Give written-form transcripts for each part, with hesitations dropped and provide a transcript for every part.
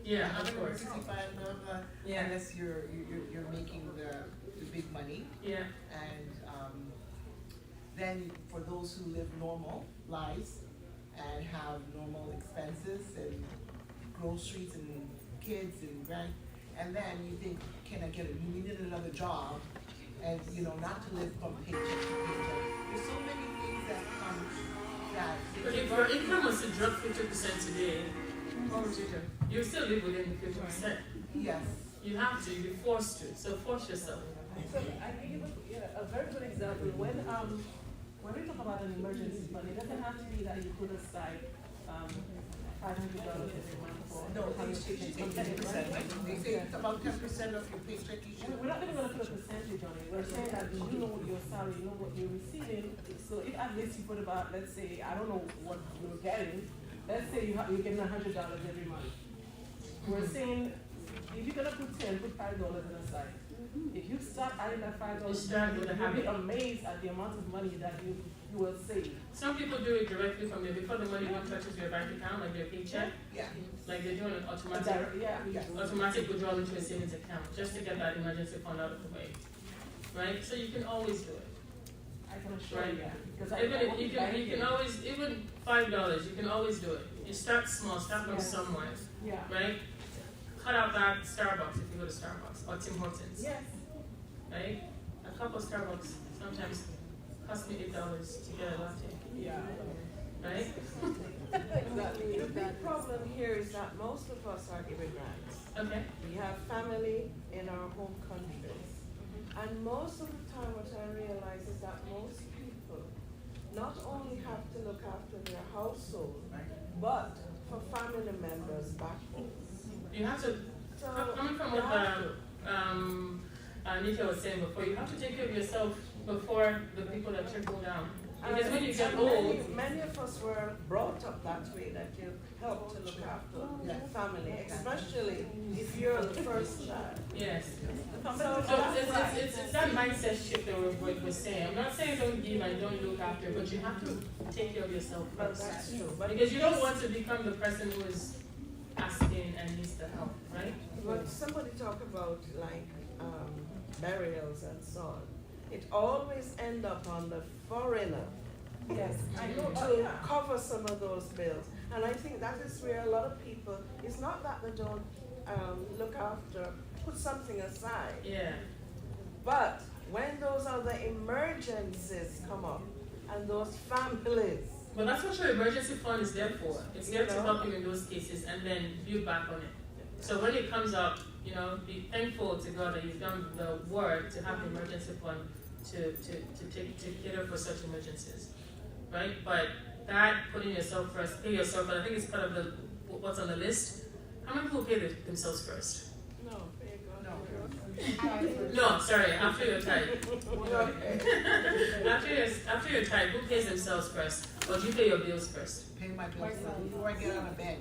Yeah, have of an course. emergency fund, blah, blah, blah, Yeah. unless you're making the big money. Yeah. And then for those who live normal lives and have normal expenses and groceries and kids and grand, and then you think, can I get it? You need another job, and not to live from paycheck to paycheck. There's so many things that come that. But if your income was to drop 50% today, what would you do? You still live within the 50%. Yes. You have to. You'd be forced to. So force yourself. So I can give a very good example. When we talk about an emergency fund, it doesn't have to be that you put aside $500 every month for. No, they should take 10%. They say it's about 10% of your paycheck you should. We're not even going to put a percentage on it. We're saying that you know your salary, you know what you're receiving. So if at least you put about, let's say, I don't know what you're getting. Let's say you're getting $100 every month. We're saying if you're gonna put 10, put $5 in aside. If you start adding that $5, You start with a you'll be habit. amazed at the amount of money that you will save. Some people do it directly from there before the money even touches your bank account, like their paycheck. Yeah. Like they're doing an automatic Yeah. automatic withdrawal into a savings account just to get that emergency fund out of the way. Right? So you can always do it. I can assure Right. you that. Because Even I if you can always, even $5, you can always do it. You start small, start from Yes. somewhere, Yeah. right? Cut out that Starbucks if you go to Starbucks or Tim Hortons, Yes. right? A cup of Starbucks sometimes costs me $8 to get a latte, Yeah. right? Exactly. The big problem here is that most of us are immigrants. Okay. We have family in our home countries. And most of the time what I realize is that most people not only have to look after their household, but for family members back home. You have to, So coming from you what have to. Anita was saying before, you have to take care of yourself before the people that trickle down. Because when you get And old, many of us were brought up that way, that you help to look after your family, especially if you're the first child. yes. So So it's that mindset shift that we're saying. I'm not saying don't give and don't look after, but you have to take care of yourself But first. that's true. But Because you don't want to become the person who is asking and needs the help, right? But somebody talk about like burials and so on. It always end up on the foreigner Yes. I know. to cover some of those bills. And I think that is where a lot of people, it's not that they don't look after, put something aside. Yeah. But when those other emergencies come up and those families, But that's what your emergency fund is there for. It's there to You know? help you in those cases and then build back on it. So when it comes up, be thankful to God that you've done the work to have the emergency fund to cater for such emergencies, right? But that putting yourself first, pay yourself, and I think it's part of what's on the list. How many people pay themselves first? no, there you go. No, sorry, after your tithe. after your tithe, who pays themselves first? Or do you pay your bills first? Pay my bills before I get out of bed.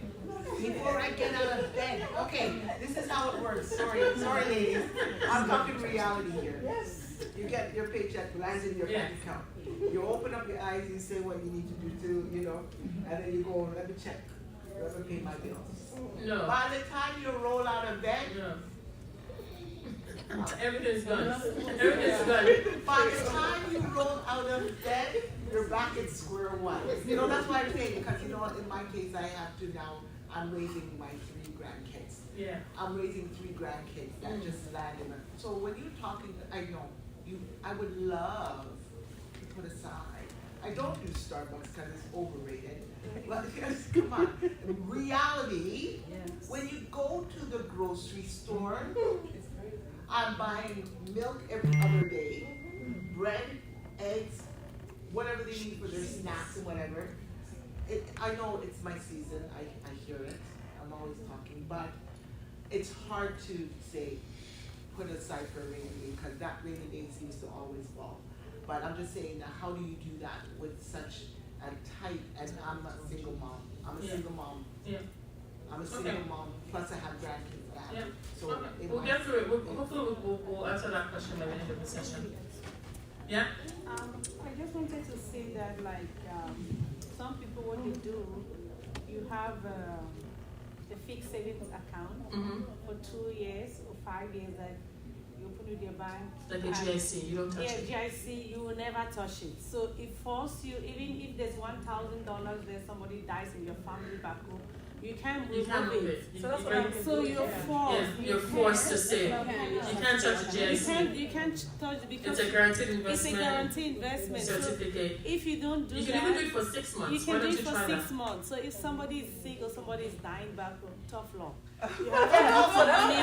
Before I get out of bed. Okay, this is how it works. Sorry, ladies. I'm talking reality here. Yes. You get your paycheck lands in your bank account. You open up your eyes, you say what you need to do to, and then you go, let me check. Let me pay my bills. No. By the time you roll out of bed, No. Everything's gone. Everything's gone. by the time you roll out of bed, you're back at square one. That's why I'm saying, because in my case, I have to now, I'm raising my 3 grandkids. Yeah. I'm raising 3 grandkids that just landed. So when you're talking, I know, I would love to put aside. I don't use Starbucks because it's overrated. But come on, in reality, when you go to the grocery store, I'm buying milk every other day, bread, eggs, whatever they need for their snacks and whatever. I know it's my season, I hear it, I'm always talking, but it's hard to say, put aside for a rainy day, because that rainy day seems to always fall. But I'm just saying, now how do you do that with such a tight, and I'm a single mom, single mom. Yeah. I'm a single mom, plus I have grandkids. Yeah. So Okay. We'll get through it. Hopefully we'll answer that question by the end of the session. Yeah? I just wanted to say that, some people, what you do, you have the fixed savings account Mm-hmm. for 2 years or 5 years that you put with your bank. Like a And- GIC, you don't touch Yeah, it. GIC, you will never touch it. So it forces you, even if there's $1,000 there, somebody dies in your family back home, you can't You move can't move it. it. You- So that's you what can't- I'm So you're forced. Yeah, you're forced to save. You You can't touch a GIC. You can't touch it It's because a guaranteed it's a investment guaranteed investment. So certificate. if you don't do You that, can even do it for 6 months. you Why can do don't it you for try 6 that? months. So if somebody is sick or somebody is dying back home, tough luck. You have to look for money.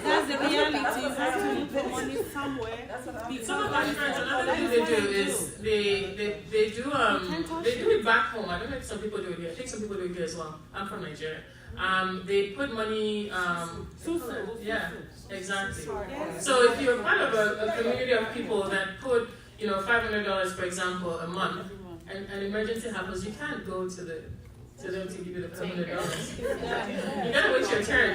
That's the reality. You have to look for money somewhere. That's what I'm Because Some of my that is- friends, another that thing is they what do I is they do can't touch they do it back home. I don't know if some people do it here. I think some people do it here as well. I'm from Nigeria. They put money yeah, exactly. Yes. So if you're part of a community of people that put, $500 for example a month, and an emergency happens, you can't go to them to give you the $500. You gotta wait your turn.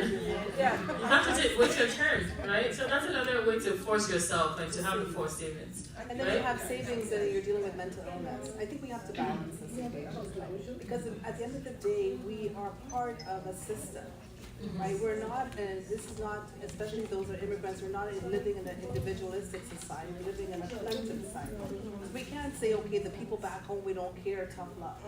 Yeah. You have to wait your turn, right? So that's another way to force yourself and to have the forced savings. And then you have savings and you're dealing with mental illness. I think we have to balance this equation. Because at the end of the day, we are part of a system, right? We're not, and this is not, especially those who are immigrants, we're not living in an individualistic society, we're living in a collective society. We can't say, okay, the people back home, we don't care, tough luck.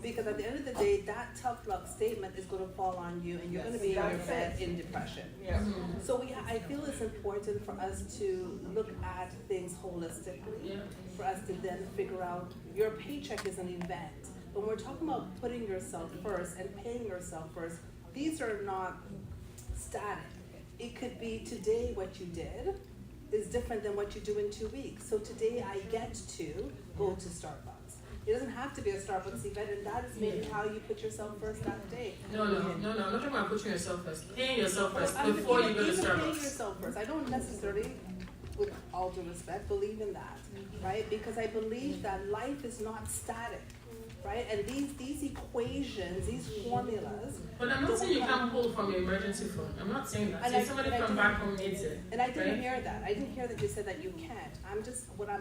Because at the end of the day, that tough luck statement is gonna fall on you and you're gonna be in your bed in depression. Yeah. So I feel it's important for us to look at things holistically, Yeah. for us to then figure out your paycheck is an event. When we're talking about putting yourself first and paying yourself first, these are not static. It could be today what you did is different than what you do in 2 weeks. So today I get to go to Starbucks. It doesn't have to be a Starbucks event, and that is maybe how you put yourself first that day. No, I'm not talking about putting yourself first. Paying yourself first I'm before you even go to paying Starbucks. yourself first. I don't necessarily, with all due respect, believe in that, right? Because I believe that life is not static, right? And these equations, these formulas, But I'm not saying you can't pull from your emergency fund. I'm not saying that. And Say I- somebody and I from didn't- back home needs it. and I didn't Right. hear that. I didn't hear that you said that you can't.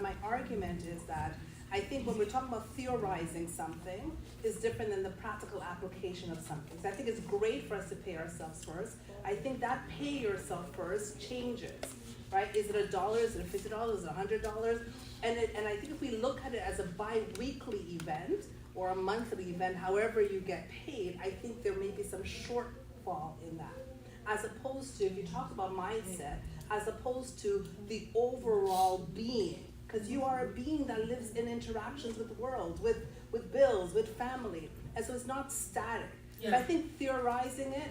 My argument is that I think when we're talking about theorizing something is different than the practical application of something. So I think it's great for us to pay ourselves first. I think that pay yourself first changes, right? Is it $1? Is it $50? Is it $100? And I think if we look at it as a bi-weekly event or a monthly event, however you get paid, I think there may be some shortfall in that. As opposed to, if you talk about mindset, as opposed to the overall being. Because you are a being that lives in interactions with the world, with bills, with family. And so it's not static. Yeah. But I think theorizing it,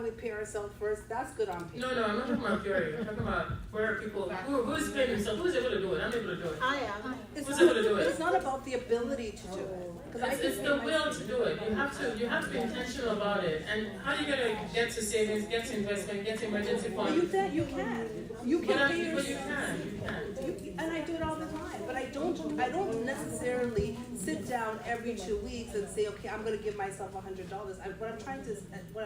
we pay ourselves first, that's good on paper. No, I'm not talking about theory. I'm talking about where people, who's paying themselves, who's able to do it? I'm able to do it. I am. It's Who's not, able to do it? it's not about the ability to do it. 'Cause I It's can the pay will myself. to do it. You have to be intentional about it. And how are you gonna get to savings, get to investment, get to emergency But fund? you can. You But can pay you yourself. can. And I do it all the time, but I don't necessarily sit down every 2 weeks and say, okay, I'm gonna give myself $100. What I'm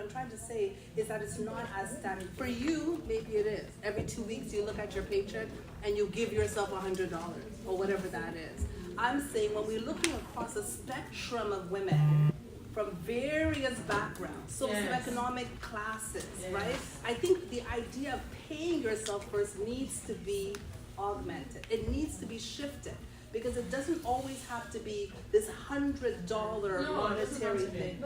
trying to say is that it's not as static. For you, maybe it is. Every 2 weeks you look at your paycheck and you give yourself $100 or whatever that is. I'm saying when we're looking across a spectrum of women from various backgrounds, socioeconomic classes, right? I think the idea of paying yourself first needs to be augmented. It needs to be shifted because it doesn't always have to be this $100 monetary thing.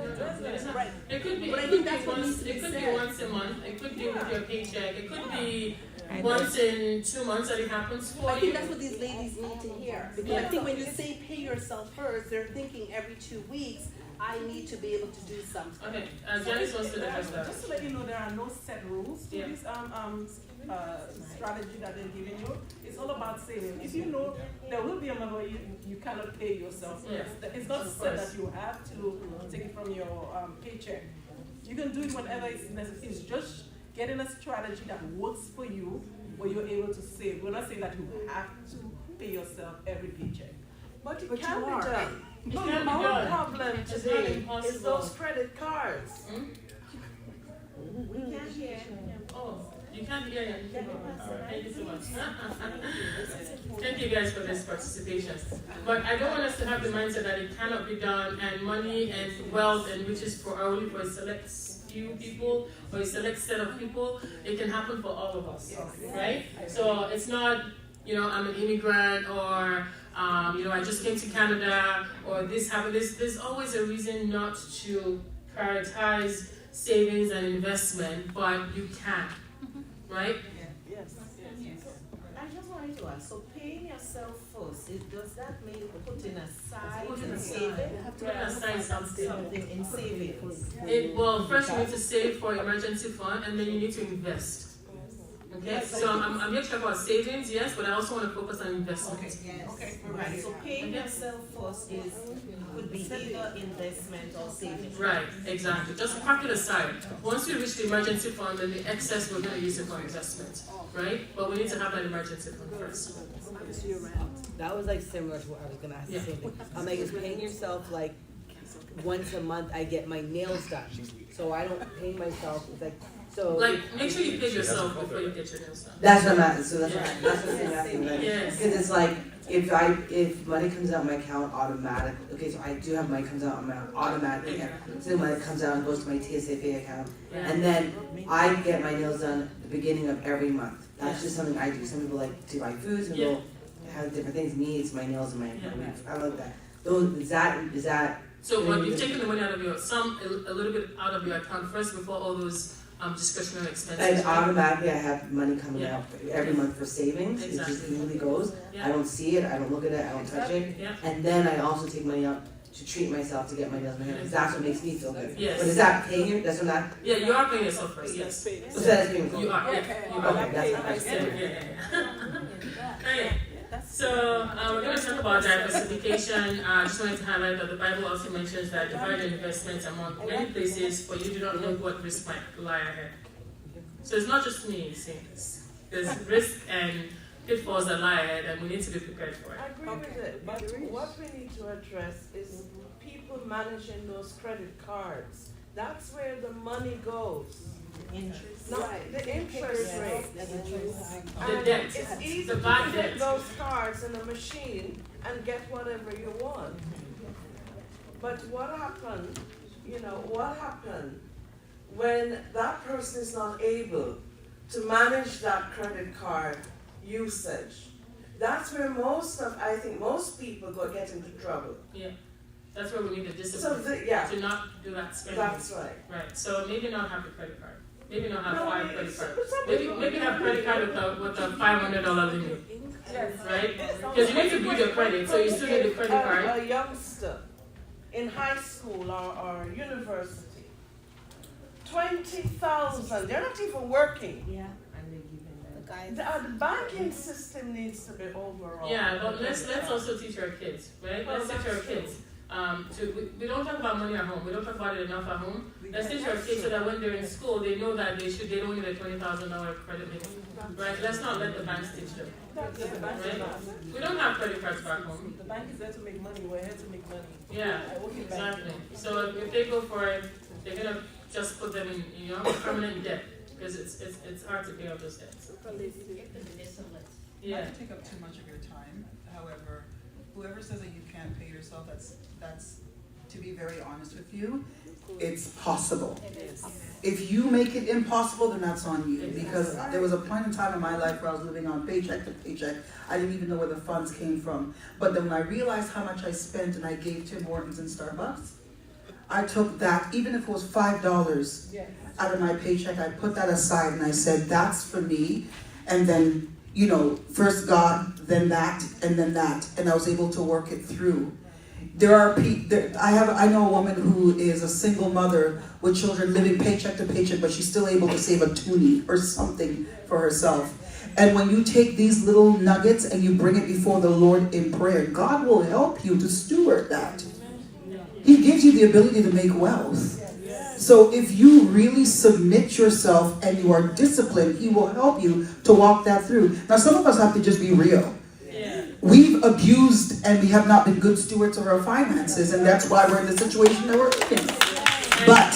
Right. It could be. But I It think could that's be what once. needs to be It could be said. once a month. It could be with your paycheck. It could be once in 2 months that it happens for I you. think that's what these ladies need to hear. Because I think when you say pay yourself first, they're thinking every 2 weeks, I need to be able to do something. Okay, Janice wants to address that. Just to let you know, there are no set rules to Yeah. this strategy that they're giving you. It's all about saving. If you know there will be a moment where you cannot pay yourself first. Yeah. It's not Of said course. that you have to take it from your paycheck. You can do it whenever it's necessary. It's just getting a strategy that works for you where you're able to save. We're not saying that you have to pay yourself every paycheck. But it But can you be are. done. It can be Our done. problem It's not today impossible. is those credit cards. Hmm? We can't hear. Oh, you can't hear it. Thank you so much. Thank you guys for this participation. But I don't want us to have the mindset that it cannot be done and money and wealth and riches for only for a select few few people or a select set of people, it can happen for all of us, right? So it's not, I'm an immigrant or, I just came to Canada or this happened. There's always a reason not to prioritize savings and investment, but you can, right? Yes. I just wanted to ask, so paying yourself first, does that mean putting aside in saving? Putting aside something. In savings. Well, first you need to save for emergency fund, and then you need to invest. Okay, so I'm here to talk about savings, yes, but I also want to focus on investment. Okay, right. So paying yourself first could be either investment or savings. Right, exactly. Just park it aside. Once we reach the emergency fund, then the excess we're going to use it for investment, right? But we need to have that emergency fund first. That was like similar to what I was gonna ask. Yeah. The same thing. I'm like, is paying yourself like once a month? I get my nails done, so I don't pay myself. It's like so. Like, make sure you pay yourself before you get your nails done. That's what I'm asking, so that's what I'm asking, like, Yes. cause it's like, if money comes out of my account automatically, okay, so I do have money comes out on my automatically, so then money comes out and goes to my TSFA account, Yeah. and then I get my nails done at the beginning of every month. That's just something I do. Some people like to buy food, some people have different things. Me, it's my nails and my I love that. Those is that So what you've taken the money out of your a little bit out of your account first before all those discretionary expenses. and right? automatically I have money coming Yeah. out every month for savings. It just Exactly. easily goes. Yeah. I don't see it, I don't look at it, I don't touch it. Yeah. And then I also take money out to treat myself to get my nails and my hair. 'Cause that's what makes me feel good. Yes. But is that paying you? That's what that. Yeah, you are paying yourself first, yes. So that's paying You are, yeah. You are. Okay, that's what I Yeah, said. yeah. Okay. So we're going to talk about diversification. I just wanted to highlight that the Bible also mentions that divide your investments among many places, for you do not know what risk might lie ahead. So it's not just me saying this. There's risk and pitfalls that lie ahead, and we need to be prepared for it. I agree with it, but what we need to address is people managing those credit cards. That's where the money goes. Interest. Not the interest rate. The And debt, it's easy the to bad get debt. those cards in a machine and get whatever you want. But what happened, what happened when that person is not able to manage that credit card usage? That's where I think most people get into trouble. Yeah, that's where we need the So, discipline to not do that spending. that's right. Right. So maybe not have a credit card. Maybe not have No, 5 it's- credit cards. but some Maybe people- have credit card with a $500 limit, Yes. right? Because you need to build your credit, so you still need the credit card. A youngster in high school or university, 20,000. They're not even working. Yeah, and they give them that. The banking system needs to be overall. Yeah, but let's also teach our kids, right? Well, Let's teach our that's true. kids. We don't talk about money at home. We don't talk about it enough at home. Let's teach our kids so that when they're in school, they know that they don't need a $20,000 credit limit, right? Let's not let the banks teach them, right? We don't have credit cards back home. The bank is there to make money, we're here to make money. Yeah, I work in banking. exactly. So if they go for it, they're gonna just put them in, permanent debt because it's hard to pay off those debts. Yeah. Not to take up too much of your time, however, whoever says that you can't pay yourself, that's to be very honest with you, it's possible. If you make it impossible, then that's on you. Because there was a point in time in my life where I was living on paycheck to paycheck. I didn't even know where the funds came from. But then when I realized how much I spent and I gave Tim Hortons and Starbucks, I took that, even if it was $5 out of my paycheck, I put that aside and I said, that's for me. And then, first God, then that, and then that. And I was able to work it through. There are I know a woman who is a single mother with children living paycheck to paycheck, but she's still able to save a toonie or something for herself. And when you take these little nuggets and you bring it before the Lord in prayer, God will help you to steward that. He gives you the ability to make wealth. So if you really submit yourself and you are disciplined, He will help you to walk that through. Now, some of us have to just be real. We've abused and we have not been good stewards of our finances, and that's why we're in the situation that we're in. But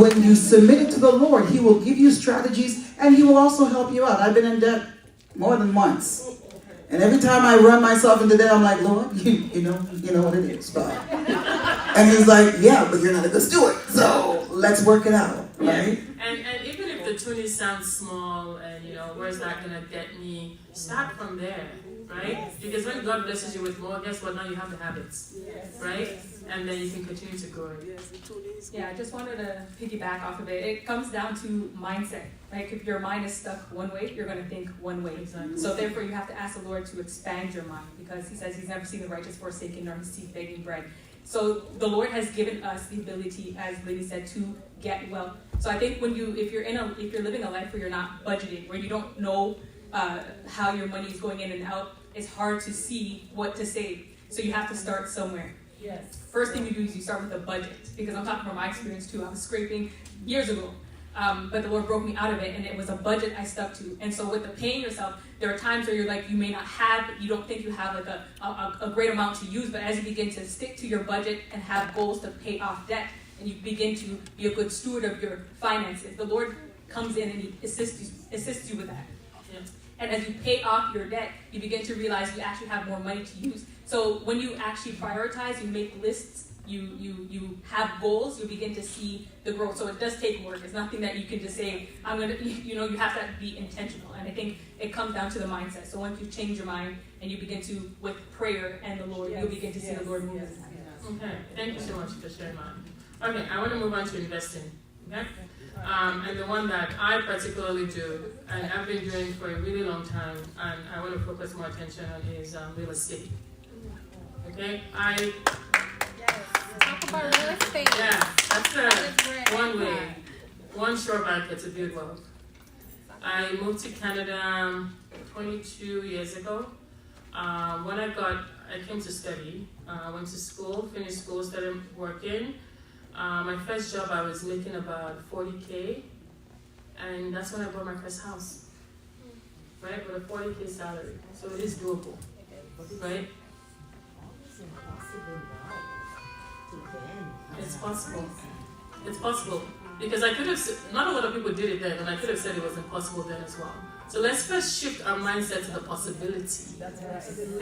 when you submit it to the Lord, He will give you strategies and He will also help you out. I've been in debt more than once. And every time I run myself into debt, I'm like, Lord, you know what it is. But And he's like, yeah, but you're not a good steward, so let's work it out, right? And even if the 20 sounds small and, you know, where's that gonna get me, start from there, right? Because when God blesses you with more, guess what, now you have the habits, right? And then you can continue to grow it. Yeah, I just wanted to piggyback off of it. It comes down to mindset. Like if your mind is stuck one way, you're going to think one way. Exactly. So therefore, you have to ask the Lord to expand your mind, because He says He's never seen the righteous forsaken nor His seed begging bread. So the Lord has given us the ability, as Lady said, to get wealth. So I think if you're living a life where you're not budgeting, where you don't know how your money is going in and out, it's hard to see what to save. So you have to start somewhere. Yes. First thing you do is you start with a budget, because I'm talking from my experience too. I was scraping years ago, but the Lord broke me out of it, and it was a budget I stuck to. And so with the paying yourself, there are times where you're like, you may not have, you don't think you have like a great amount to use, but as you begin to stick to your budget and have goals to pay off debt, and you begin to be a good steward of your finances, the Lord comes in and He assists you with that. Yeah. And as you pay off your debt, you begin to realize you actually have more money to use. So when you actually prioritize, you make lists, you have goals, you begin to see the growth. So it does take work. It's nothing that you can just say, you have to be intentional. And I think it comes down to the mindset. So once you change your mind and you begin to, with prayer and the Lord, you'll begin to see the Lord move. Okay, thank you so much for sharing that. Okay, I want to move on to investing. Okay? And the one that I particularly do, and I've been doing for a really long time, and I want to focus more attention on, is real estate. Okay, Talk about real estate. Yeah, that's one way, one sure banker to build wealth. I moved to Canada 22 years ago. When I came to study, went to school, finished school, started working. My first job, I was making about $40K, and that's when I bought my first house, right, with a $40K salary. So it is doable, right? It's possible. It's possible. Because I could have, not a lot of people did it then, and I could have said it was impossible then as well. So let's first shift our mindset to the possibility.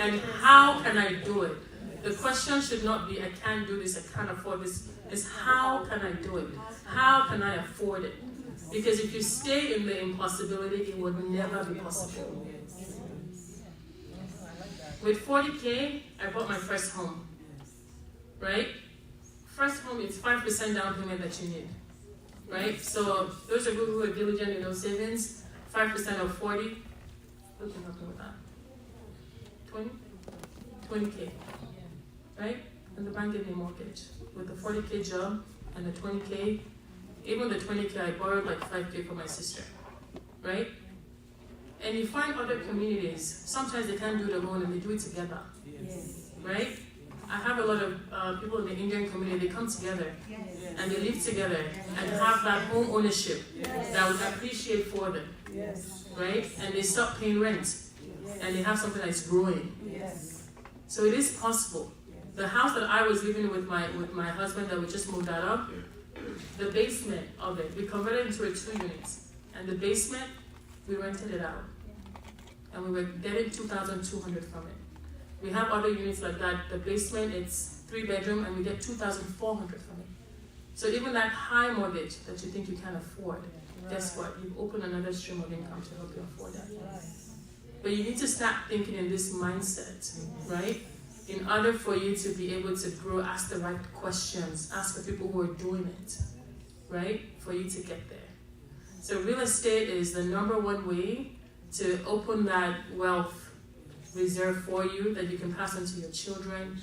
And how can I do it? The question should not be, I can't do this, I can't afford this. It's how can I do it? How can I afford it? Because if you stay in the impossibility, it will never be possible. With $40K, I bought my first home. Right? First home is 5% down payment that you need. Right? So those of you who are diligent in those savings, 5% of 40, who can help me with that? 20K. Right? And the bank gave me a mortgage. With the 40K job and the 20K, even the 20K, I borrowed like 5K for my sister. Right? And you find other communities, sometimes they can't do it alone and they do it together. Right? I have a lot of people in the Indian community, they come together and they live together and have that home ownership that would appreciate for them, right? And they stop paying rent and they have something that's growing. So it is possible. The house that I was living with my husband that we just moved out of, the basement of it, we converted into a 2 units. And the basement, we rented it out. And we were getting $2,200 from it. We have other units like that. The basement, it's 3 bedroom and we get $2,400 from it. So even that high mortgage that you think you can't afford, guess what? You've opened another stream of income to help you afford that. But you need to start thinking in this mindset, right? In order for you to be able to grow, ask the right questions, ask the people who are doing it, right? For you to get there. So real estate is the #1 way to open that wealth reserve for you that you can pass on to your children,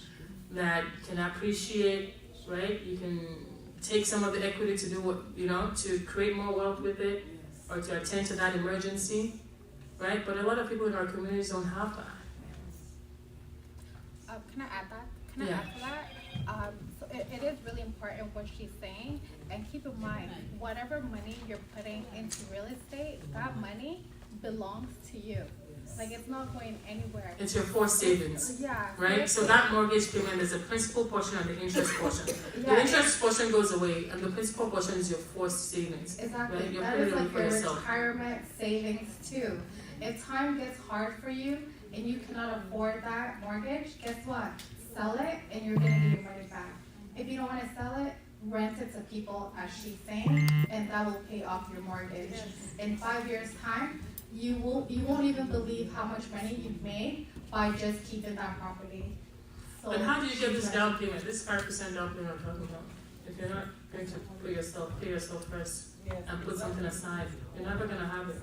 that can appreciate, right? You can take some of the equity to do what, to create more wealth with it or to attend to that emergency, right? But a lot of people in our communities don't have that. Can I add that? Can I add to that? So it is really important what she's saying, and keep in mind, whatever money you're putting into real estate, that money belongs to you. Like, it's not going anywhere. It's your forced savings. Yeah. Right? So that mortgage payment is a principal portion and the interest portion. Yeah. The interest portion goes away and the principal portion is your forced savings. Exactly. Right? You're That putting is it like for your yourself. retirement savings too. If time gets hard for you and you cannot afford that mortgage, guess what? Sell it and you're gonna get your money back. If you don't wanna sell it, rent it to people, as she's saying, and that will pay off your mortgage. In 5 years' time, you won't even believe how much money you've made by just keeping that property. So But how do you get this down payment, this 5% down payment I'm talking about? If you're not going to pay yourself first and put something aside, you're never gonna have it.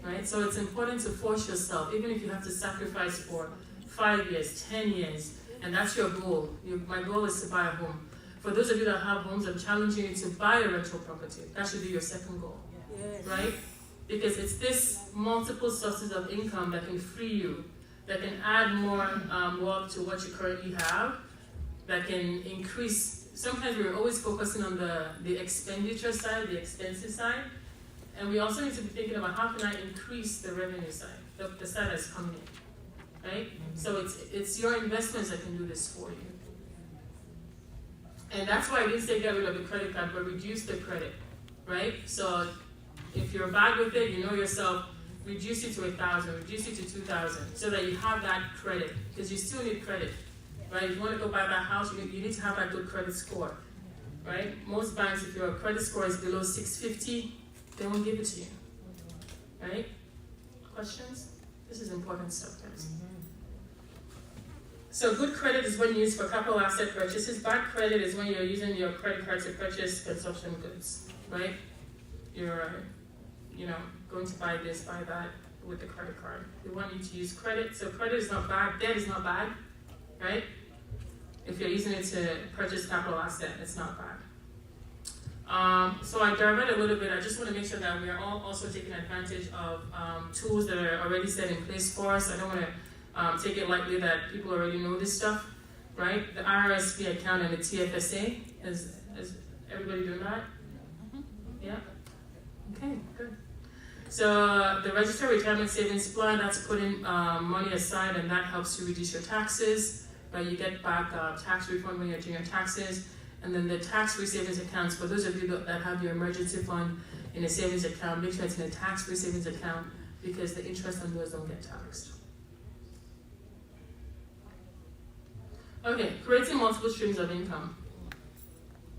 Right? So it's important to force yourself, even if you have to sacrifice for 5 years, 10 years, and that's your goal. My goal is to buy a home. For those of you that have homes, I'm challenging you to buy a rental property. That should be your second goal. Right? Because it's this multiple sources of income that can free you, that can add more work to what you currently have, that can increase. Sometimes we're always focusing on the expenditure side, the expensive side, and we also need to be thinking about how can I increase the revenue side, the side that's coming in, right? So it's your investments that can do this for you. And that's why I didn't say get rid of the credit card, but reduce the credit, right? So if you're bad with it, you know yourself, reduce it to 1,000, reduce it to 2,000, so that you have that credit, because you still need credit, right? If you want to go buy that house, you need to have that good credit score, right? Most banks, if your credit score is below 650, they won't give it to you, right? Questions? This is important stuff, guys. So good credit is when used for capital asset purchases. Bad credit is when you're using your credit card to purchase consumption goods, right? You're, going to buy this, buy that with the credit card. We want you to use credit. So credit is not bad, debt is not bad, right? If you're using it to purchase capital asset, it's not bad. So I divert a little bit. I just want to make sure that we are all also taking advantage of tools that are already set in place for us. I don't want to take it lightly that people already know this stuff, right? The RRSP account and the TFSA, is everybody doing that? Yeah? Okay, good. So the Registered Retirement Savings Plan, that's putting money aside, and that helps you reduce your taxes, right? You get back tax refund when you're doing your taxes. And then the tax-free savings accounts, for those of you that have your emergency fund in a savings account, make sure it's in a tax-free savings account, because the interest on those don't get taxed. Okay, creating multiple streams of income.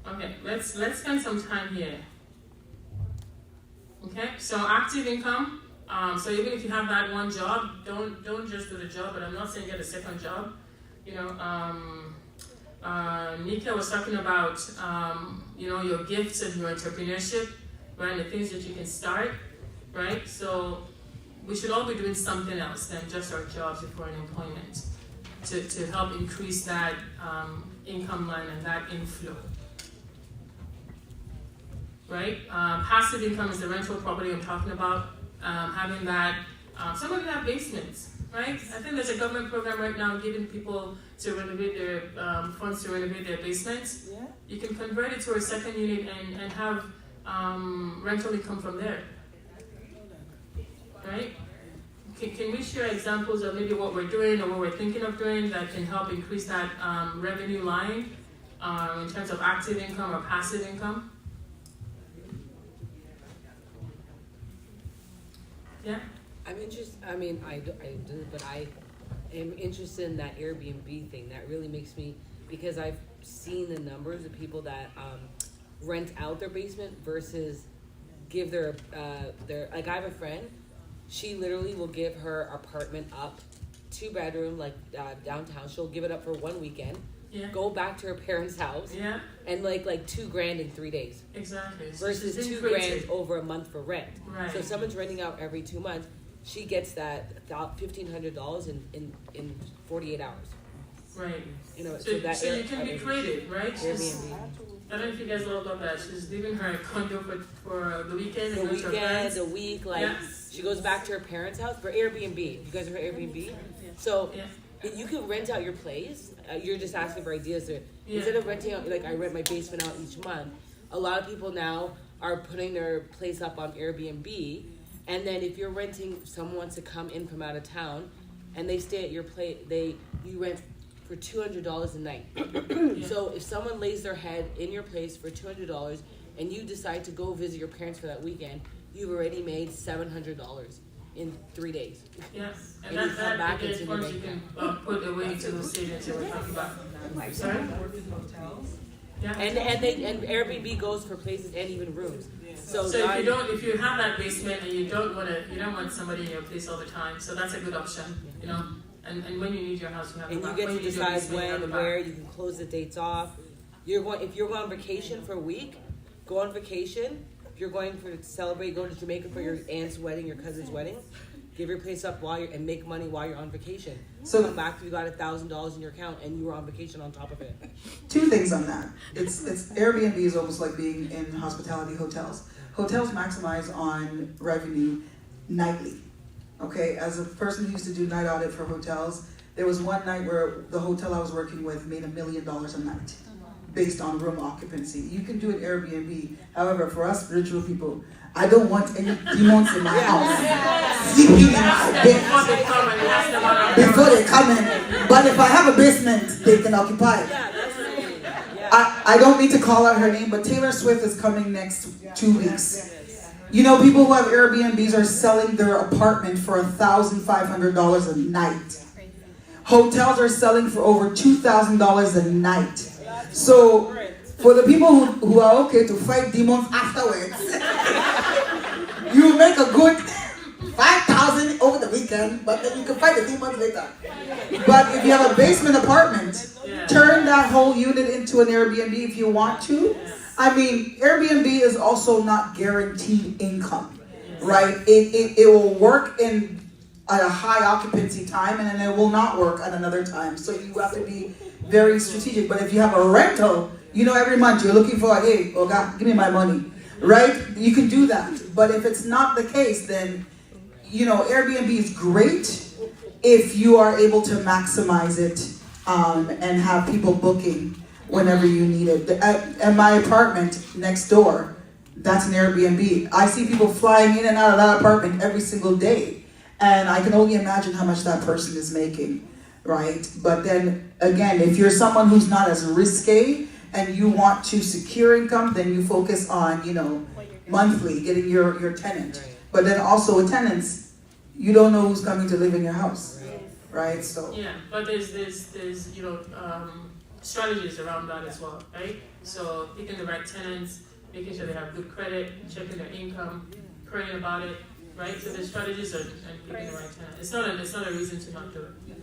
Okay, let's spend some time here. Okay, so active income. So even if you have that one job, don't just do the job. But I'm not saying get a second job. Nika was talking about your gifts and your entrepreneurship, right? And the things that you can start, right? So we should all be doing something else than just our jobs before an employment to help increase that income line and that inflow. Right? Passive income is the rental property I'm talking about. Having that, some of you have basements, right? I think there's a government program right now giving people to renovate their funds to renovate their basements. Yeah. You can convert it to a second unit and have rental income from there, right? Can we share examples of maybe what we're doing or what we're thinking of doing that can help increase that revenue line in terms of active income or passive income? Yeah? I'm interested, I do, but I am interested in that Airbnb thing. That really makes me, because I've seen the numbers of people that rent out their basement versus give their like I have a friend, she literally will give her apartment up, 2-bedroom, downtown. She'll give it up for one weekend, go back to her parents' house, and like $2,000 in 3 days. Exactly. Versus $2,000 over a month for rent. Right. So if someone's renting out every 2 months, she gets that $1,500 in 48 hours. Right. So you can be creative, right? Airbnb. I don't know if you guys know about that. She's leaving her condo for the weekend. The week, she goes back to her parents' house for Airbnb. You guys are Airbnb? So you can rent out your place. You're just asking for ideas. Instead of renting out, I rent my basement out each month, a lot of people now are putting their place up on Airbnb. And then if you're renting, someone wants to come in from out of town, and they stay at your place, you rent for $200 a night. So if someone lays their head in your place for $200, and you decide to go visit your parents for that weekend, you've already made $700. in 3 days. Yes, And and you come back that into again, your funds you bank can put away to savings that we're talking about. Sorry? Yeah. And Airbnb goes for places and even rooms. So So if you have that basement and you don't want somebody in your place all the time, so that's a good option, you know. And when you need your house, you have and the you back. get When to you need your decide basement, you have the when, back. where, you can close the dates off. If you're going on vacation for a week, go on vacation. If you're going to celebrate, go to Jamaica for your aunt's wedding, your cousin's wedding, give your place up and make money while you're on vacation. So- come back, you got $1,000 in your account, and you were on vacation on top of it. 2 things on that. It's Airbnb is almost like being in hospitality hotels. Hotels maximize on revenue nightly. Okay, as a person who used to do night audit for hotels, there was one night where the hotel I was working with made $1 million a night based on room occupancy. You can do an Airbnb. However, for us spiritual people, I don't want any demons in my house. Sleeping in my bed before they come in. But if I have a basement, they can occupy it. I don't need to call out her name, but Taylor Swift is coming next 2 weeks. You know, people who have Airbnbs are selling their apartment for $1,500 a night. Hotels are selling for over $2,000 a night. So, for the people who are okay to fight demons afterwards, you make a good 5,000 over the weekend, but then you can fight the demons later. But if you have a basement apartment, turn that whole unit into an Airbnb if you want to. I mean, Airbnb is also not guaranteed income, right? It will work at a high occupancy time, and then it will not work at another time. So you have to be very strategic. But if you have a rental, you know, every month you're looking for, hey, oh God, give me my money, right? You can do that. But if it's not the case, then, you know, Airbnb is great if you are able to maximize it and have people booking whenever you need it. At my apartment next door, that's an Airbnb. I see people flying in and out of that apartment every single day. And I can only imagine how much that person is making, right? But then again, if you're someone who's not as risque and you want to secure income, then you focus on, you know, monthly, getting your tenant. But then also with tenants, you don't know who's coming to live in your house, right? So yeah, but there's you know strategies around that as well, right? So picking the right tenants, making sure they have good credit, checking their income, praying about it, right? So the strategies are picking the right tenant. It's not a reason to not do it. Yeah.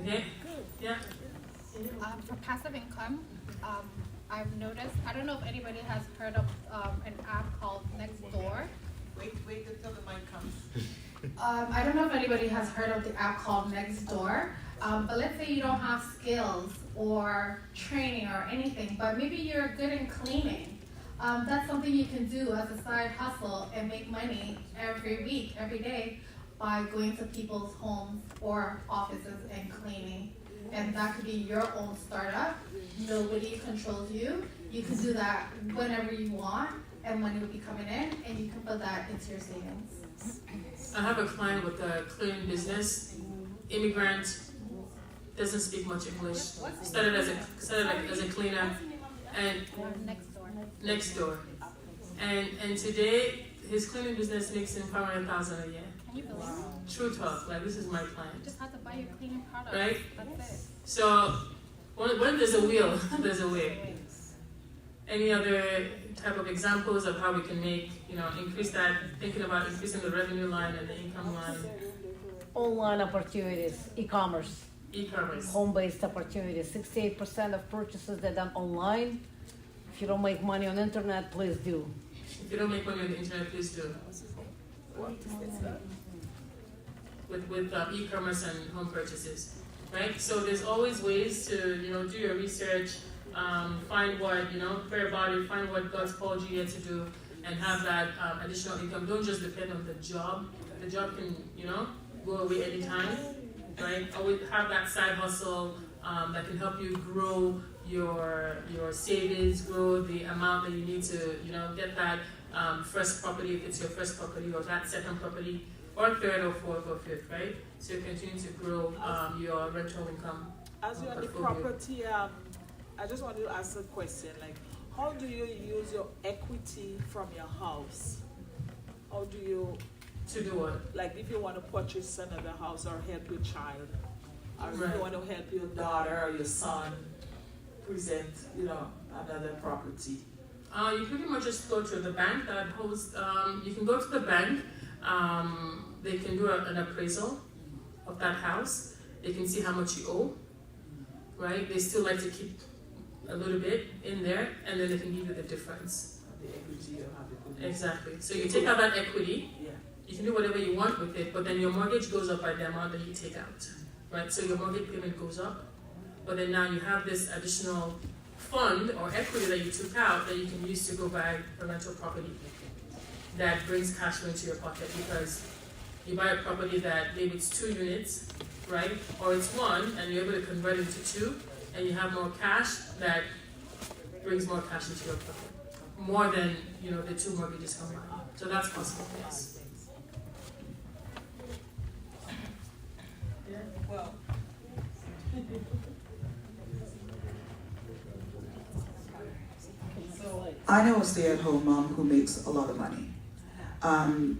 Okay? Yeah. For passive income, I've noticed, I don't know if anybody has heard of an app called Nextdoor. Wait until the mic comes. I don't know if anybody has heard of the app called Nextdoor, but let's say you don't have skills or training or anything, but maybe you're good in cleaning. That's something you can do as a side hustle and make money every week, every day, by going to people's homes or offices and cleaning. And that could be your own startup. Nobody controls you. You can do that whenever you want, and money will be coming in, and you can put that into your savings. I have a client with a cleaning business, immigrant, doesn't speak much English. Started as a cleaner, and next door. And today his cleaning business makes him $500,000 a year. Can you believe it? True talk, like this is my client. You just have to buy your cleaning products. Right? That's it. So when there's a will, there's a way. Any other type of examples of how we can make, increase that, thinking about increasing the revenue line and the income line? Online opportunities, e-commerce. E-commerce. Home-based opportunities. 68% of purchases that are done online. If you don't make money on the internet, please do. If you don't make money on the internet, please do. With e-commerce and home purchases, right? So there's always ways to, do your research, find what, pray about it, find what God's called you here to do, and have that additional income. Don't just depend on the job. The job can, go away anytime, right? Always have that side hustle that can help you grow your savings, grow the amount that you need to, get that first property, if it's your first property, or that second property, or third or fourth or fifth, right? So you continue to grow your rental income. As you're on the property, I just want to ask a question, like, how do you use your equity from your house how do you, To do what? like if you want to purchase another house or help your child, or if Right. you want to help your daughter or your son present, another property? You pretty much just go to the bank that holds, you can go to the bank, they can do an appraisal of that house, they can see how much you owe, right? They still like to keep a little bit in there, and then they can give you the difference. The equity you have it. Exactly. So you take out that equity, Yeah. you can do whatever you want with it, but then your mortgage goes up by the amount that you take out, right? So your mortgage payment goes up, but then now you have this additional fund or equity that you took out that you can use to go buy a rental property that brings cash flow into your pocket, because you buy a property that maybe it's 2 units, right? Or it's 1 and you're able to convert it to 2 and you have more cash that brings more cash into your pocket. More than, the 2 mortgages combined. So that's possible, yes. Well, I know a stay-at-home mom who makes a lot of money.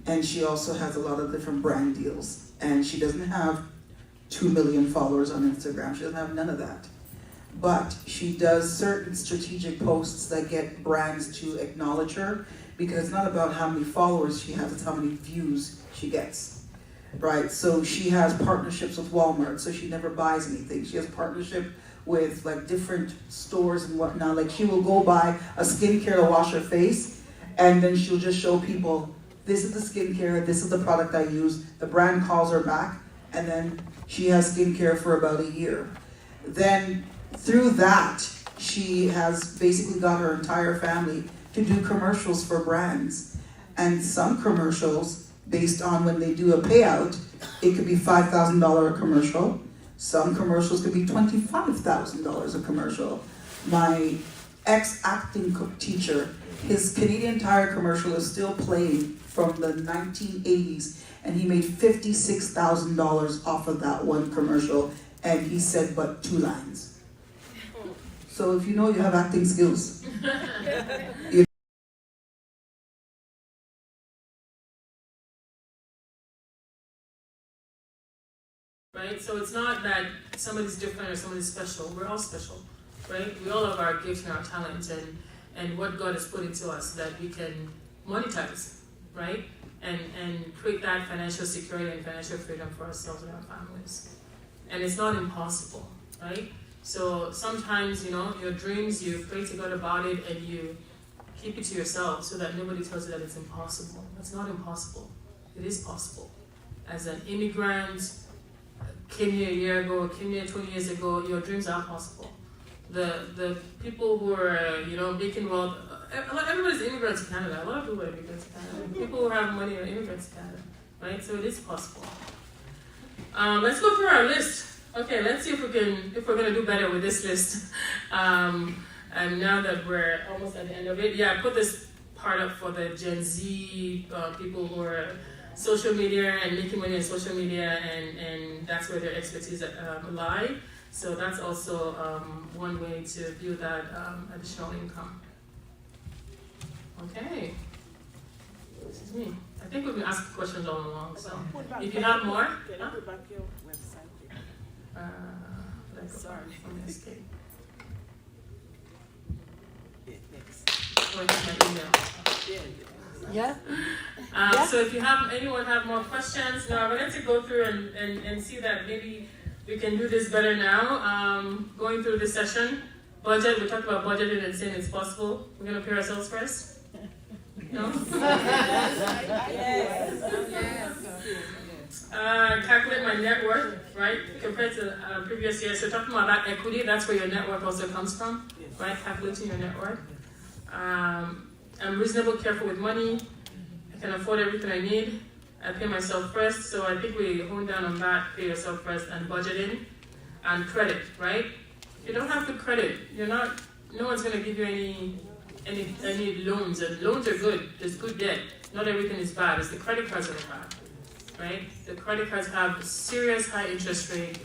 And she also has a lot of different brand deals. And she doesn't have 2 million followers on Instagram. She doesn't have none of that. But she does certain strategic posts that get brands to acknowledge her, because it's not about how many followers she has, it's how many views she gets. Right? So she has partnerships with Walmart, so she never buys anything. She has partnership with like different stores and whatnot. Like she will go buy a skincare to wash her face, and then she'll just show people, this is the skincare, this is the product I use. The brand calls her back, and then she has skincare for about a year. Then through that, she has basically got her entire family to do commercials for brands. And some commercials, based on when they do a payout, it could be $5,000 a commercial. Some commercials could be $25,000 a commercial. My ex-acting teacher, his Canadian Tire commercial is still playing from the 1980s, and he made $56,000 off of that one commercial, and he said but 2 lines. So if you know you have acting skills, Right? So it's not that somebody's different or somebody's special. We're all special, right? We all have our gifts and our talents and what God has put into us that we can monetize, right? And create that financial security and financial freedom for ourselves and our families. And it's not impossible, right? So sometimes, your dreams, you pray to God about it and you keep it to yourself so that nobody tells you that it's impossible. It's not impossible. It is possible. As an immigrant, came here a year ago, came here 20 years ago, your dreams are possible. The people who are, making wealth, everybody's immigrants to Canada. A lot of people are immigrants to Canada. People who have money are immigrants to Canada, right? So it is possible. Let's go through our list. Okay, let's see if we're gonna do better with this list. And now that we're almost at the end of it, I put this part up for the Gen Z people who are social media and making money on social media, and that's where their expertise lie. So that's also one way to build that additional income. Okay, this is me. I think we've been asking questions all along, so if you have more. Can you put back your website? Sorry. Escape. Next. Or my email. Yeah? So if anyone have more questions, now we're going to go through and see that maybe we can do this better now. Going through this session, budget, we talked about budgeting and saying it's possible. We're going to pay ourselves first? No? Calculate my net worth, right? Compared to previous years. So talking about that equity, that's where your net worth also comes from, right? Calculating your net worth. I'm reasonable, careful with money. I can afford everything I need. I pay myself first. So I think we hone down on that, pay yourself first, and budgeting and credit, right? You don't have to credit. No one's gonna give you any loans, and loans are good. There's good debt. Not everything is bad. It's the credit cards that are bad, right? The credit cards have serious high interest rate.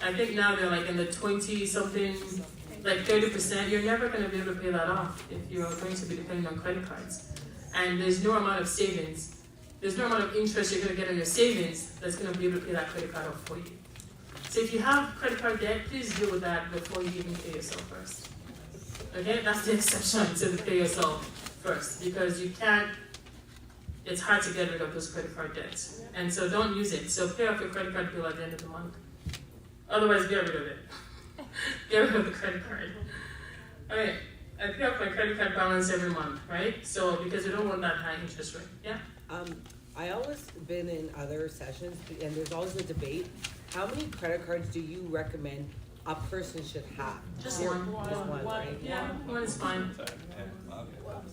I think now they're like in the 20-something, like 30%. You're never going to be able to pay that off if you're going to be depending on credit cards. And there's no amount of savings there's no amount of interest you're going to get on your savings that's going to be able to pay that credit card off for you. So if you have credit card debt, please deal with that before you even pay yourself first. Okay, that's the exception to the pay yourself first, because you can't, it's hard to get rid of those credit card debts. And so don't use it. So pay off your credit card bill at the end of the month. Otherwise, get rid of it. Get rid of the credit card. Okay, I pay off my credit card balance every month, right? So, because you don't want that high interest rate. Yeah? I always been in other sessions, and there's always a debate. How many credit cards do you recommend a person should have? Just one. Just one, right? Yeah, one is fine.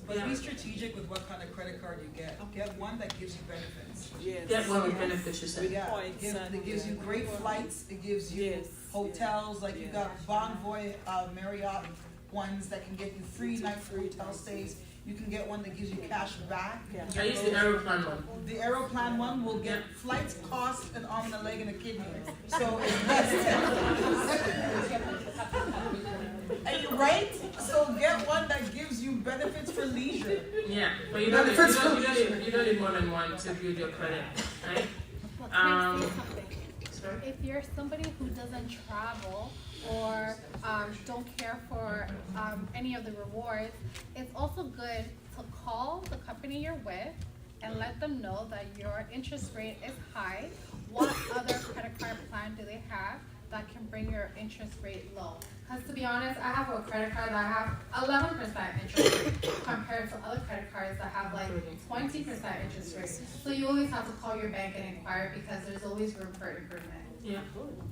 But be strategic with what kind of credit card you get. Get one that gives you benefits. Get one with benefits, you said. Yeah, it gives you great flights, it gives you hotels, like you got Bonvoy, Marriott ones that can get you 3 nights hotel stays. You can get one that gives you cash back. I use the Aeroplan one. The Aeroplan one will get flights, cost, an arm and a leg and a kidney. So it's less. And you're right? So get one that gives you benefits for leisure. Yeah, but you don't need more than one to build your credit, right? Well, can I say something? If you're somebody who doesn't travel or don't care for any of the rewards, it's also good to call the company you're with and let them know that your interest rate is high. What other credit card plan do they have that can bring your interest rate low? Because to be honest, I have a credit card that have 11% interest rate compared to other credit cards that have like 20% interest rate. So you always have to call your bank and inquire because there's always room for improvement. Yeah,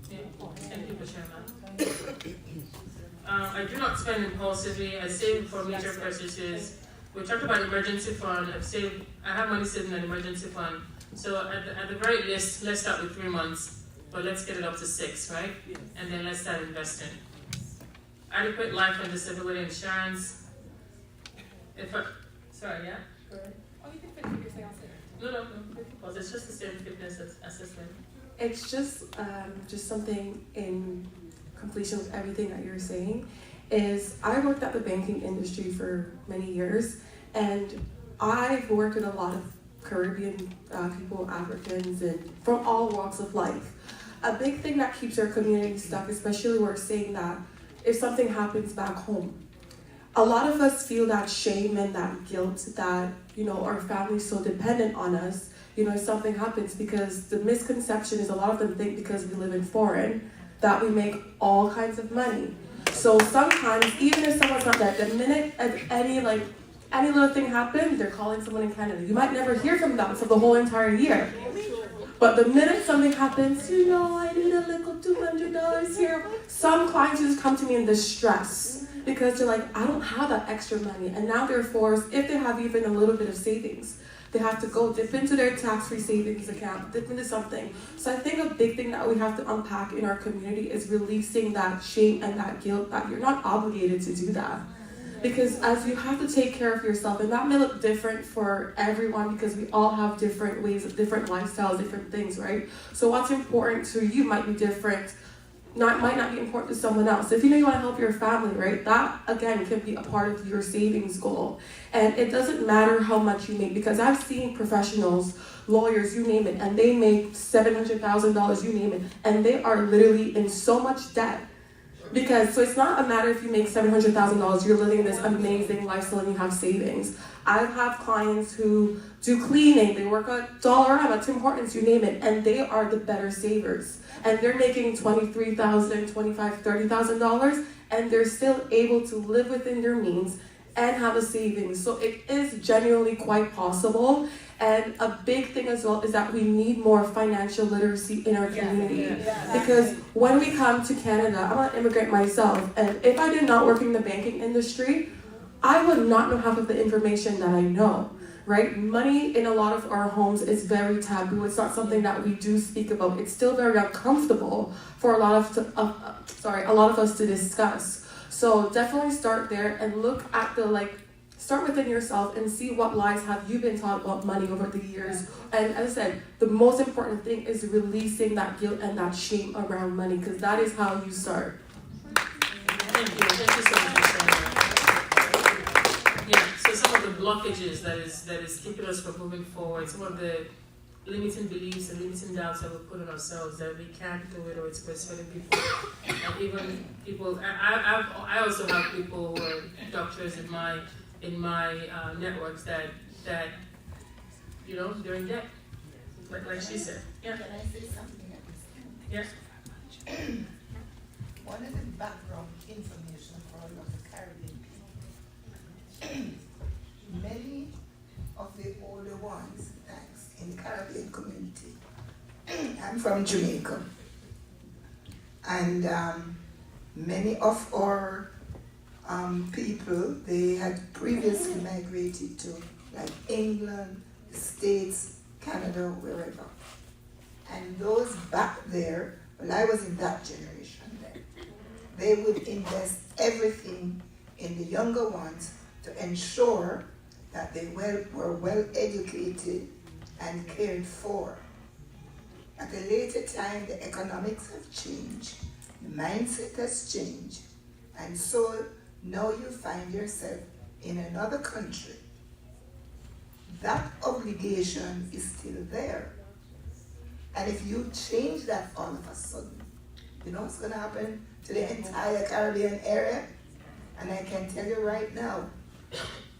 thank you for sharing that. I do not spend impulsively. I save for major purchases. We talked about emergency fund. I have money saved in an emergency fund. So at the very least, let's start with 3 months, but let's get it up to 6, right? And then let's start investing. Adequate life and disability insurance. Sorry, yeah? Go ahead. Oh, you can finish your thing, I'll say No, because it's just the same fitness assessment. It's just something in completion with everything that you're saying is I worked at the banking industry for many years, and I've worked with a lot of Caribbean people, Africans, and from all walks of life. A big thing that keeps our community stuck, especially we're saying that if something happens back home, a lot of us feel that shame and that guilt that, our family's so dependent on us, if something happens, because the misconception is a lot of them think because we live in foreign that we make all kinds of money. So sometimes, even if someone's not there, the minute any little thing happens, they're calling someone in Canada. You might never hear from them for the whole entire year. But the minute something happens, I need a little $200 here. Some clients just come to me in distress because they're like, I don't have that extra money. And now they're forced, if they have even a little bit of savings, they have to go dip into their tax-free savings account, dip into something. So I think a big thing that we have to unpack in our community is releasing that shame and that guilt that you're not obligated to do that. Because as you have to take care of yourself, and that may look different for everyone because we all have different ways, different lifestyles, different things, right? So what's important to you might be different, might not be important to someone else. If you want to help your family, right, that again can be a part of your savings goal. And it doesn't matter how much you make, because I've seen professionals, lawyers, you name it, and they make $700,000, you name it, and they are literally in so much debt. So it's not a matter if you make $700,000, you're living this amazing lifestyle and you have savings. I have clients who do cleaning, they work at Dollarama, at Tim Hortons, you name it, and they are the better savers. And they're making $23,000, $25,000, $30,000, and they're still able to live within their means and have a savings. So it is genuinely quite possible. And a big thing as well is that we need more financial literacy in our community. Because when we come to Canada, I'm an immigrant myself, and if I did not work in the banking industry, I would not know half of the information that I know, right? Money in a lot of our homes is very taboo. It's not something that we do speak about. It's still very uncomfortable for a lot of us to discuss. So definitely start there and look at start within yourself and see what lies have you been taught about money over the years. And as I said, the most important thing is releasing that guilt and that shame around money, because that is how you start. Thank you so much for sharing that. Yeah, so some of the blockages that is keeping us from moving forward, some of the limiting beliefs and limiting doubts that we put on ourselves that we can't do it or it's persuading people. And even people, I also have people who are doctors in my networks that you know, they're in debt, like she said. Yeah. Can I say something at this time? Yes. One of the background information for a lot of Caribbean people. Many of the older ones, thanks, in the Caribbean community. I'm from Jamaica. And many of our people, they had previously migrated to like England, the States, Canada, wherever. And those back there, well, I was in that generation then, they would invest everything in the younger ones to ensure that they were well educated and cared for. At a later time, the economics have changed, the mindset has changed, and so now you find yourself in another country. That obligation is still there. And if you change that all of a sudden, you know what's going to happen to the entire Caribbean area? And I can tell you right now,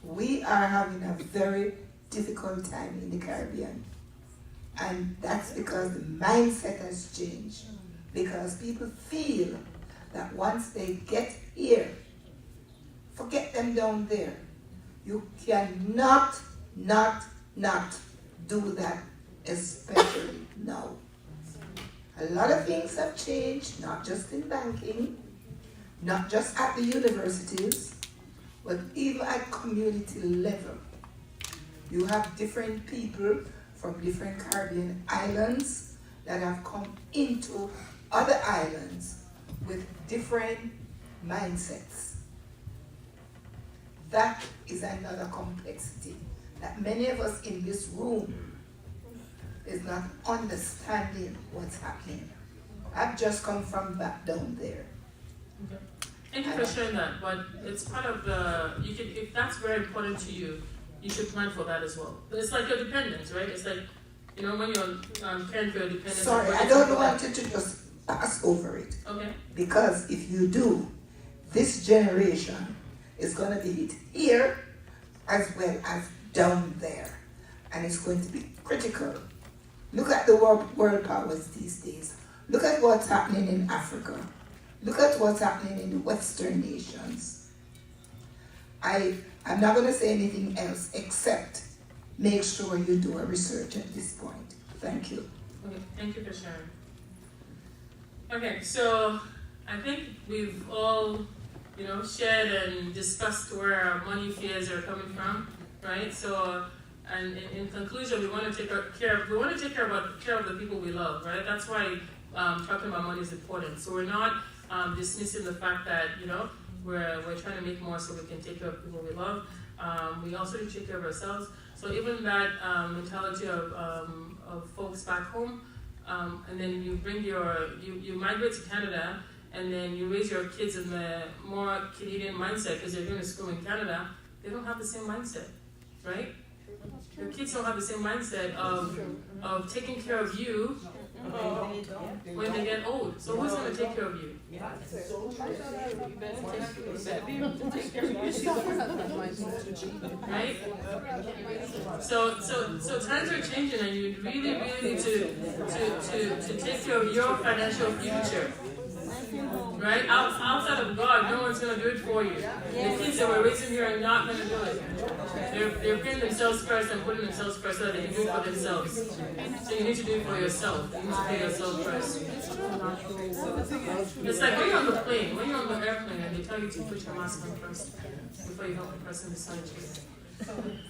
we are having a very difficult time in the Caribbean. And that's because the mindset has changed. Because people feel that once they get here, forget them down there. You cannot not do that, especially now. A lot of things have changed, not just in banking, not just at the universities, but even at community level. You have different people from different Caribbean islands that have come into other islands with different mindsets. That is another complexity that many of us in this room is not understanding what's happening. I've just come from back down there. Okay. Thank you for sharing that, but it's part of the, if that's very important to you, you should plan for that as well. But it's like your dependence, right? It's like, you know, when you're caring for your dependence. Sorry, I don't want you to just pass over it. Okay. Because if you do, this generation is going to be hit here as well as down there. And it's going to be critical. Look at the world powers these days. Look at what's happening in Africa. Look at what's happening in the Western nations. I'm not going to say anything else except make sure you do a research at this point. Thank you. Okay, thank you for sharing. Okay, so I think we've all, you know, shared and discussed where our money fears are coming from, right? So, and in conclusion, we want to take care of the people we love, right? That's why talking about money is important. So we're not dismissing the fact that, you know, we're trying to make more so we can take care of people we love. We also need to take care of ourselves. So even that mentality of folks back home, and then you bring you migrate to Canada, and then you raise your kids in the more Canadian mindset because they're going to school in Canada. They don't have the same mindset, right? Your kids don't have the same mindset of taking care of you when they get old. So who's going to take care of you? Right? So times are changing, and you really need to take care of your financial future. Right? Outside of God, no one's going to do it for you. The kids that we're raising here are not going to do it. They're putting themselves first and putting themselves first so that they can do it for themselves. So you need to do it for yourself. You need to put yourself first. It's like when you're on the plane, when you're on the airplane, and they tell you to put your mask on first before you help the person beside you.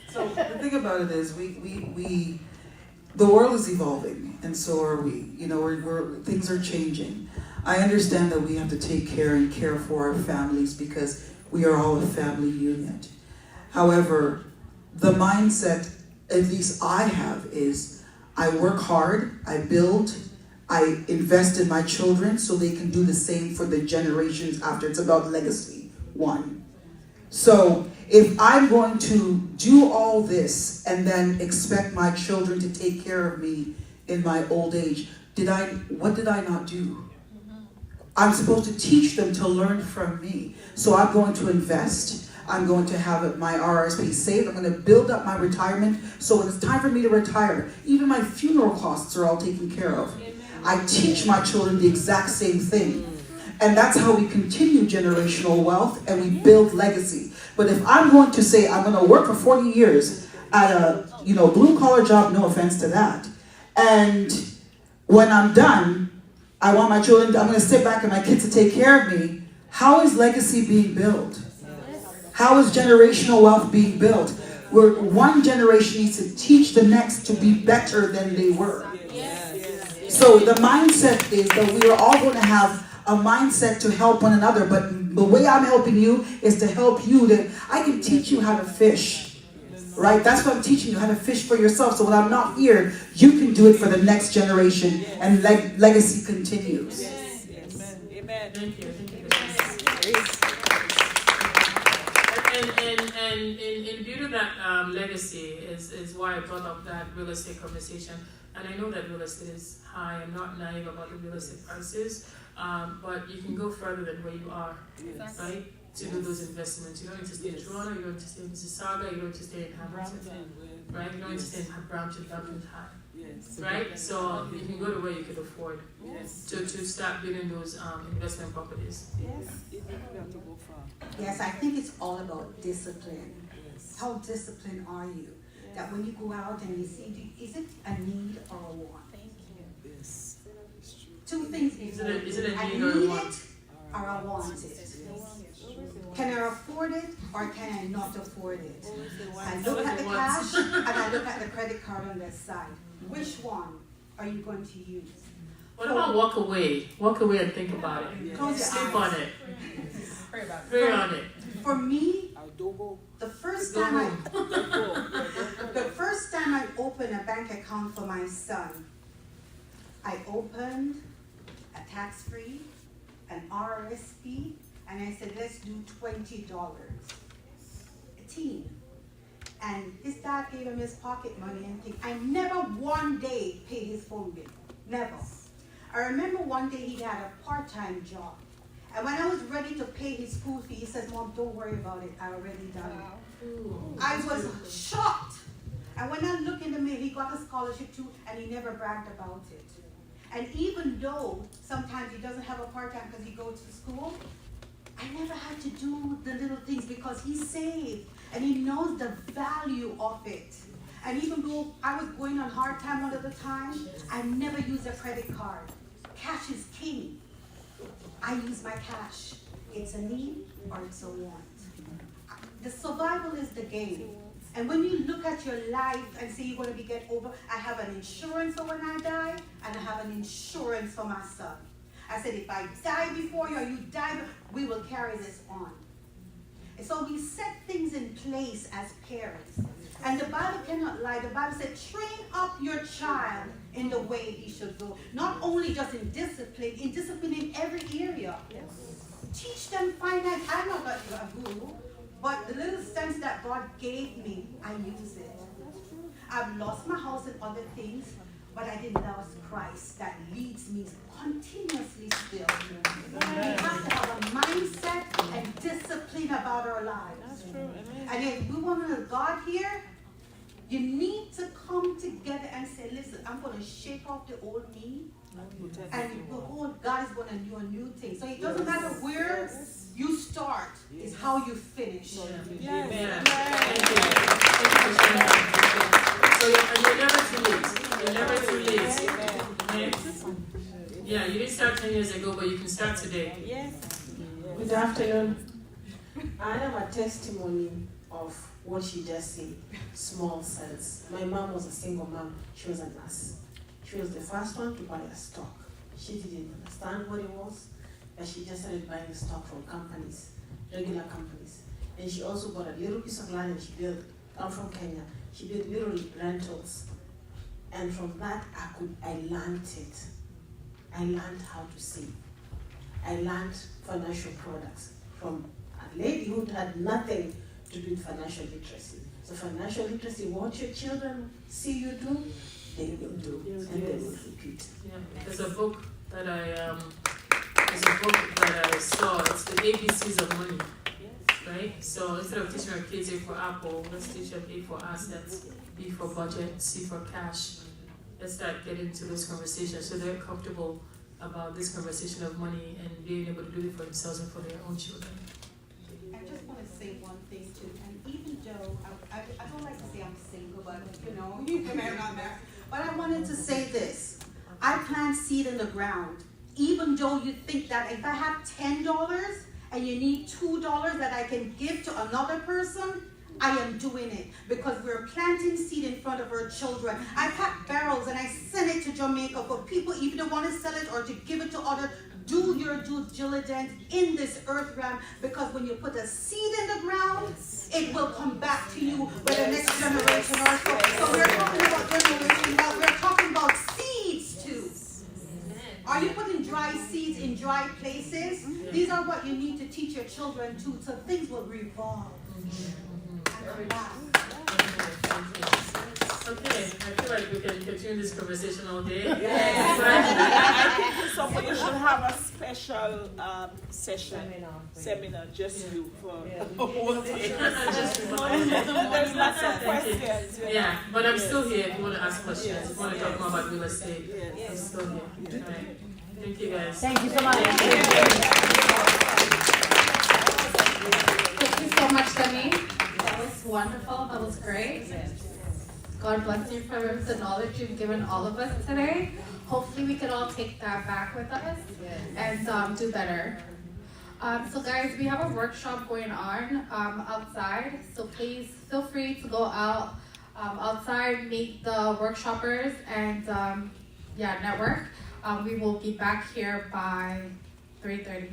So the thing about it is, the world is evolving, and so are we. You know, things are changing. I understand that we have to take care and care for our families because we are all a family unit. However, the mindset, at least I have, is I work hard, I build, I invest in my children so they can do the same for the generations after. It's about legacy, one. So If I'm going to do all this and then expect my children to take care of me in my old age, what did I not do? I'm supposed to teach them to learn from me. So I'm going to invest. I'm going to have my RRSP saved. I'm going to build up my retirement. So when it's time for me to retire, even my funeral costs are all taken care of. I teach my children the exact same thing. And that's how we continue generational wealth and we build legacy. But if I'm going to say I'm going to work for 40 years at a blue collar job, no offense to that, and when I'm done, I want my children, I'm going to sit back and my kids to take care of me, how is legacy being built? How is generational wealth being built? Where one generation needs to teach the next to be better than they were. So the mindset is that we are all going to have a mindset to help one another, but the way I'm helping you is to help you. That I can teach you how to fish, right? That's what I'm teaching you, how to fish for yourself. So when I'm not here, you can do it for the next generation, and legacy continues. Yes. Amen. Thank you. And in view of that legacy is why I brought up that real estate conversation. And I know that real estate is high. I'm not naive about the real estate prices, but you can go further than where you are, right? To do those investments. You don't need to stay in Toronto, you don't need to stay in Mississauga, you don't need to stay in Hamilton, right? You don't need to stay in Brampton, Dublin High, right? So you can go to where you can afford to start building those investment properties. Yes, I think it's all about discipline. How disciplined are you? That when you go out and you see, is it a need or a want? Yes. Two things Is it a I need need or a it want? or I want it. Can I afford it or can I not afford it? I look at the cash and I look at the credit card on the side. Which one are you going to use? What about walk away? Walk away and think about it. Close your Sleep eyes. on it. Pray about it. Pray on it. For me, the first time I opened a bank account for my son, I opened a tax-free, an RRSP, and I said, let's do $20 a teen. And his dad gave him his pocket money and things. I never one day paid his phone bill. Never. I remember one day he had a part-time job. And when I was ready to pay his school fee, he said, Mom, don't worry about it. I already done it. I was shocked. And when I look in the mail, he got a scholarship too, and he never bragged about it. And even though sometimes he doesn't have a part-time because he goes to school, I never had to do the little things because he saved and he knows the value of it. And even though I was going on hard time one of the time, I never used a credit card. Cash is king. I use my cash. It's a need or it's a want. The survival is the game. And when you look at your life and say you're going to get over, I have an insurance for when I die, and I have an insurance for my son. I said, if I die before you or you die, we will carry this on. And so we set things in place as parents. And the Bible cannot lie. The Bible said, train up your child in the way he should go. Not only just in discipline in every area. Teach them finite. I'm not a guru, but the little sense that God gave me, I use it. I've lost my house and other things, but I didn't lose Christ that leads me continuously still. We have to have a mindset and discipline about our lives. That's true. And if we want a God here, you need to come together and say, listen, I'm going to shake off the old me, and behold, God is going to do a new thing. So it doesn't matter where you start, it's how you finish. So you're never too late. You're never too late. Okay? Yeah, you didn't start 10 years ago, but you can start today. Yes. Good afternoon. I am a testimony of what she just said. Small cells. My mom was a single mom. She was a nurse. She was the first one to buy a stock. She didn't understand what it was, but she just started buying the stock from companies, regular companies. And she also bought a little piece of land and she built. I'm from Kenya. She built little rentals. And from that, I learned it. I learned how to save. I learned financial products from a lady who had nothing to do financial literacy. So financial literacy, what your children see you do, they will do, and they will repeat. Yeah, there's a book that I saw. It's the ABCs of money, right? So instead of teaching our kids A for apple, let's teach them A for assets, B for budget, C for cash. Let's start getting into those conversations so they're comfortable about this conversation of money and being able to do it for themselves and for their own children. I just want to say one thing too, and even though I don't like to say I'm single, but you can marry not married. But I wanted to say this: I plant seed in the ground. Even though you think that if I have $10 and you need $2 that I can give to another person, I am doing it because we're planting seed in front of our children. I pack barrels and I send it to Jamaica for people even to want to sell it or to give it to others. Do your due diligence in this earth realm, because when you put a seed in the ground, it will come back to you with the next generation or so. So we're talking about generation wealth. We're talking about seeds too. Are you putting dry seeds in dry places? These are what you need to teach your children too, so things will revolve. Okay, I feel like we can continue this conversation all day. Yes. I think somebody should have a special seminar just you for the whole day. There's lots of questions. Yeah, but I'm still here if you want to ask questions. If you want to talk more about real estate, I'm still here. All right. Thank you guys. Thank you so much. Thank you so much, Demi. That was wonderful. That was great. God bless you for the knowledge you've given all of us today. Hopefully we can all take that back with us and do better. So guys, we have a workshop going on outside. So please feel free to go out outside, meet the workshoppers, and network. We will be back here by 3:30.